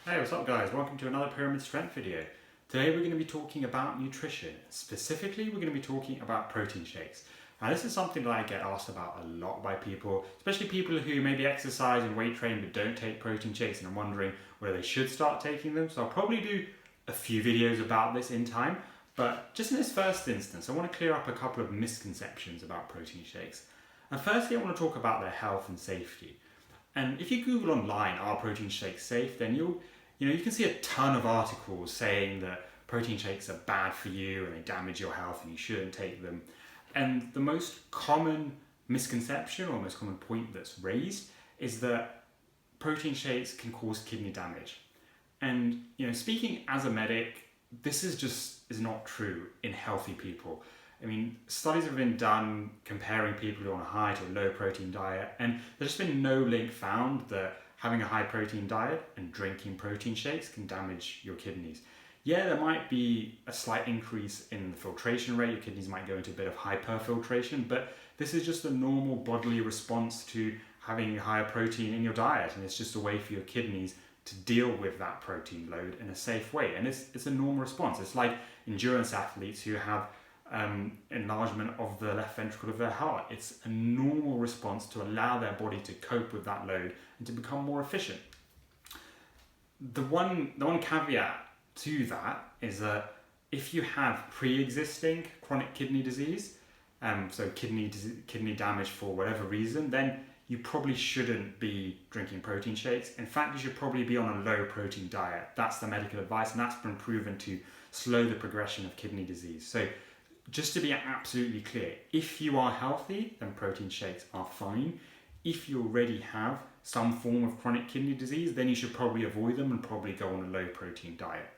Hey, what's up guys? Welcome to another Pyramid Strength video. Today we're going to be talking about nutrition. Specifically, we're going to be talking about protein shakes. Now this is something that I get asked about a lot by people, especially people who maybe exercise and weight train but don't take protein shakes and are wondering whether they should start taking them. So I'll probably do a few videos about this in time, but just in this first instance, I want to clear up a couple of misconceptions about protein shakes. And firstly, I want to talk about their health and safety. And if you Google online, are protein shakes safe, then you can see a ton of articles saying that protein shakes are bad for you and they damage your health and you shouldn't take them. And the most common misconception or most common point that's raised is that protein shakes can cause kidney damage. And speaking as a medic, this is not true in healthy people. I mean, studies have been done comparing people who are on a high to a low protein diet, and there's just been no link found that having a high protein diet and drinking protein shakes can damage your kidneys. Yeah, there might be a slight increase in the filtration rate, your kidneys might go into a bit of hyperfiltration, but this is just a normal bodily response to having higher protein in your diet, and it's just a way for your kidneys to deal with that protein load in a safe way. And it's a normal response. It's like endurance athletes who have enlargement of the left ventricle of their heart. It's a normal response to allow their body to cope with that load and to become more efficient. The one caveat to that is that if you have pre-existing chronic kidney disease, so kidney damage for whatever reason, then you probably shouldn't be drinking protein shakes. In fact, you should probably be on a low protein diet. That's the medical advice, and that's been proven to slow the progression of kidney disease. So just to be absolutely clear, if you are healthy, then protein shakes are fine. If you already have some form of chronic kidney disease, then you should probably avoid them and probably go on a low protein diet.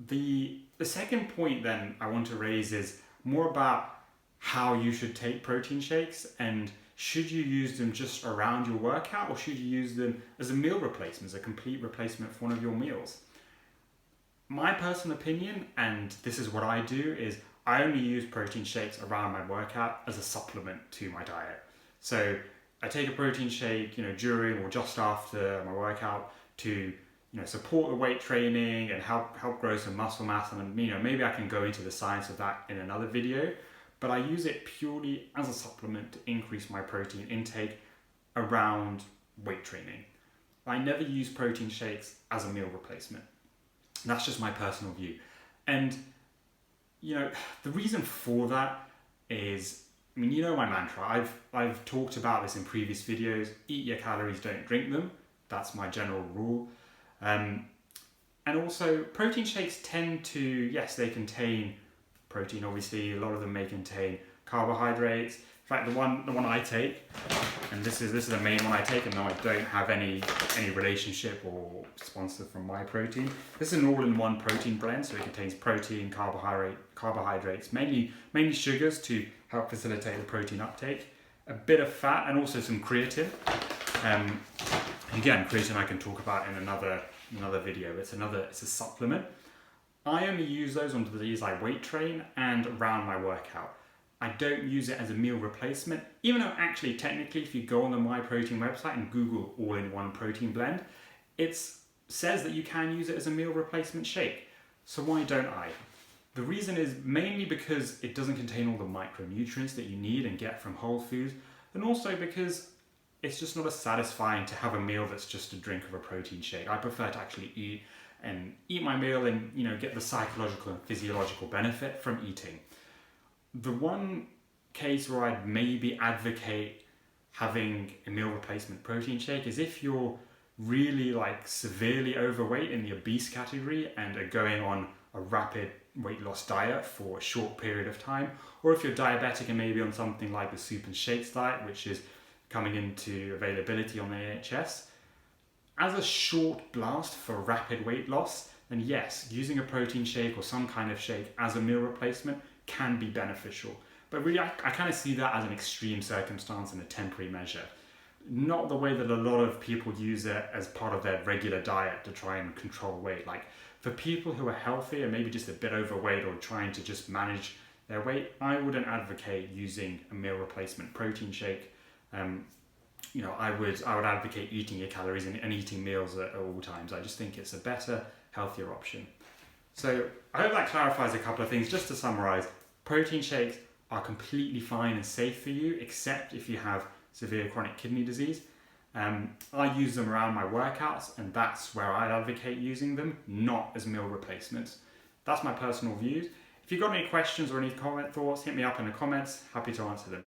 The second point then I want to raise is more about how you should take protein shakes, and should you use them just around your workout, or should you use them as a meal replacement, as a complete replacement for one of your meals? My personal opinion, and this is what I do, is I only use protein shakes around my workout as a supplement to my diet. So I take a protein shake, during or just after my workout to, support the weight training and help grow some muscle mass. And maybe I can go into the science of that in another video, but I use it purely as a supplement to increase my protein intake around weight training. I never use protein shakes as a meal replacement. That's just my personal view. And, the reason for that is, my mantra. I've talked about this in previous videos. Eat your calories, don't drink them. That's my general rule. And also, protein shakes tend to, yes, they contain protein, obviously. A lot of them may contain carbohydrates. In fact, the one I take, and this is the main one I take, and though I don't have any relationship or sponsor from My Protein. This is an all-in-one protein blend, so it contains protein, carbohydrates, mainly sugars to help facilitate the protein uptake, a bit of fat, and also some creatine. Again, creatine I can talk about in another video. It's a supplement. I only use those on days I weight train and around my workout. I don't use it as a meal replacement, even though actually technically if you go on the My Protein website and Google all-in-one protein blend, it says that you can use it as a meal replacement shake. So why don't I? The reason is mainly because it doesn't contain all the micronutrients that you need and get from whole foods, and also because it's just not as satisfying to have a meal that's just a drink of a protein shake. I prefer to actually eat my meal and get the psychological and physiological benefit from eating. The one case where I'd maybe advocate having a meal replacement protein shake is if you're really severely overweight in the obese category and are going on a rapid weight loss diet for a short period of time, or if you're diabetic and maybe on something like the soup and shakes diet, which is coming into availability on the NHS. As a short blast for rapid weight loss, then yes, using a protein shake or some kind of shake as a meal replacement can be beneficial. But really, I kind of see that as an extreme circumstance and a temporary measure. Not the way that a lot of people use it as part of their regular diet to try and control weight. For people who are healthy and maybe just a bit overweight or trying to just manage their weight, I wouldn't advocate using a meal replacement protein shake. I would advocate eating your calories and eating meals at all times. I just think it's a better, healthier option. So I hope that clarifies a couple of things. Just to summarize, protein shakes are completely fine and safe for you, except if you have severe chronic kidney disease. I use them around my workouts, and that's where I'd advocate using them, not as meal replacements. That's my personal views. If you've got any questions or any thoughts, hit me up in the comments. Happy to answer them.